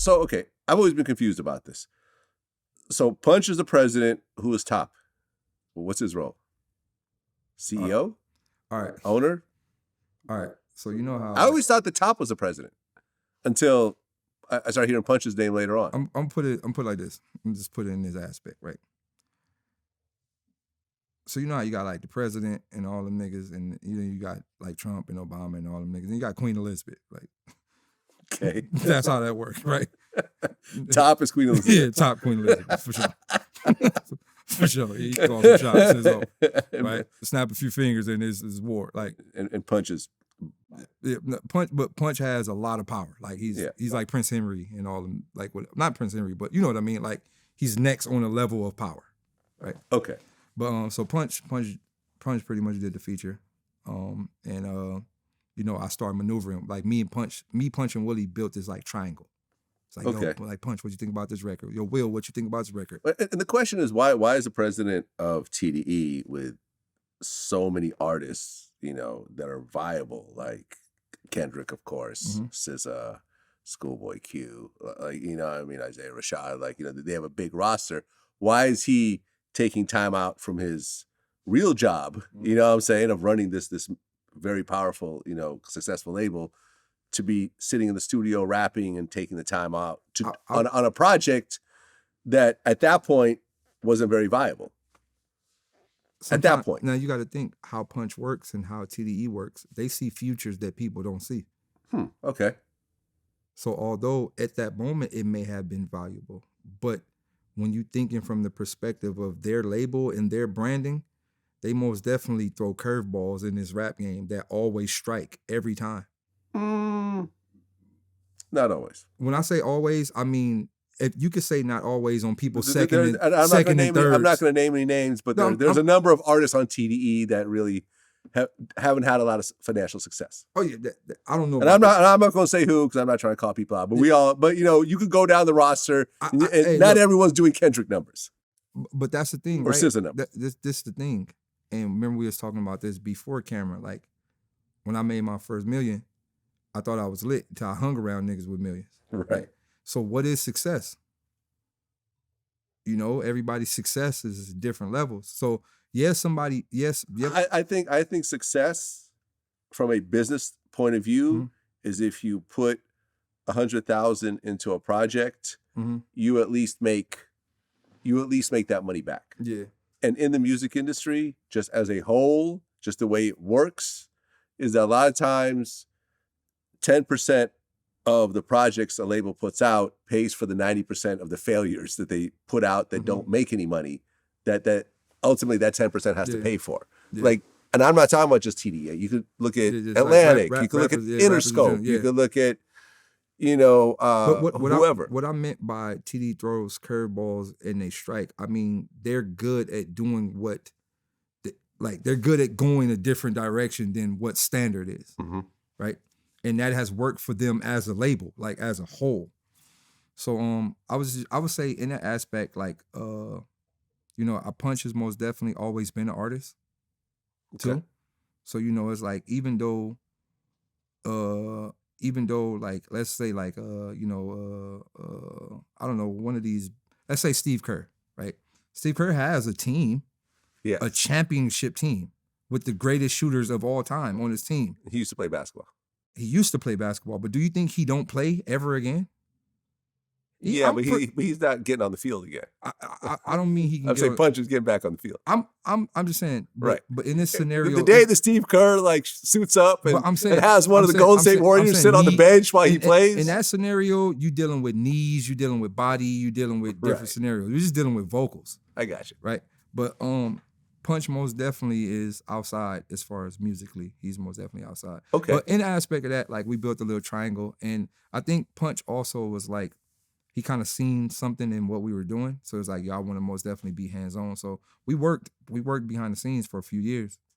okay, I've always been confused about this. So Punch is the president. Who is top? Well, what's his role? CEO? All right. Owner? All right. So you know how I always thought the top was the president until I started hearing Punch's name later on. I'm put it like this. I'm just put it in this aspect, right? So you know how you got like the president and all them niggas, and you got like Trump and Obama and all them niggas, and you got Queen Elizabeth, like. Okay. That's how that works, right? Top is Queen Elizabeth. Yeah, top Queen Elizabeth, for sure. For sure. He calls some shots his own, right? Snap a few fingers and it's war. Like and Punches. Yeah, Punch has a lot of power. Like he's like Prince Henry and all them, like not Prince Henry, but you know what I mean? Like he's next on a level of power. Right? Okay. But so Punch pretty much did the feature. I started maneuvering. Like me, Punch and Willie built this like triangle. It's like, yo, like Punch, what you think about this record? Yo, Will, what you think about this record? And the question is, why is the president of TDE with so many artists, that are viable, like Kendrick, of course, SZA, Schoolboy Q, Isaiah Rashad, like, they have a big roster. Why is he taking time out from his real job, you know what I'm saying, of running this very powerful, successful label, to be sitting in the studio rapping and taking the time out on a project that at that point wasn't very viable? At that point. Now you got to think how Punch works and how TDE works. They see futures that people don't see. Okay. So although at that moment it may have been valuable, but when you thinking from the perspective of their label and their branding, they most definitely throw curveballs in this rap game that always strike every time. Not always. When I say always, I mean, if you could say not always on people's second and thirds. I'm not going to name any names, but there's a number of artists on TDE that really haven't had a lot of financial success. Oh yeah, I don't know. And I'm not going to say who, because I'm not trying to call people out. But you could go down the roster, and not everyone's doing Kendrick numbers. But that's the thing, or right? SZA numbers. This is the thing. And remember, we was talking about this before camera. Like when I made my first million, I thought I was lit until I hung around niggas with millions. Right. So what is success? Everybody's success is different levels. So I think success from a business point of view is if you put 100,000 into a project, you at least make that money back. Yeah. And in the music industry, just as a whole, just the way it works, is that a lot of times 10% of the projects a label puts out pays for the 90% of the failures that they put out that don't make any money, that ultimately that 10% has to pay for. Yeah. Like, and I'm not talking about just TDE. You could look at Atlantic, you could look at Interscope, you could look at, whoever. What I meant by TDE throws curveballs and they strike, I mean, they're good at doing they're good at going a different direction than what standard is, right? And that has worked for them as a label, like as a whole. So I would say in that aspect, like a Punch has most definitely always been an artist too. Okay. So it's like even though like let's say like I don't know, one of these, let's say Steve Kerr, right? Steve Kerr has a team, a championship team with the greatest shooters of all time on his team. He used to play basketball. But do you think he don't play ever again? But he's not getting on the field again. I don't mean he can. I'm saying Punch is getting back on the field. I'm just saying, right? But in this scenario, the day that Steve Kerr like suits up and has one of the Golden State Warriors sit on the bench while he plays. In that scenario, you dealing with knees, you dealing with body, you dealing with different scenarios. You're just dealing with vocals. I got you. Right, but Punch most definitely is outside as far as musically. He's most definitely outside. Okay. But in the aspect of that, like we built a little triangle, and I think Punch also was like, he kind of seen something in what we were doing. So it's like, y'all want to most definitely be hands-on. So we worked behind the scenes for a few years.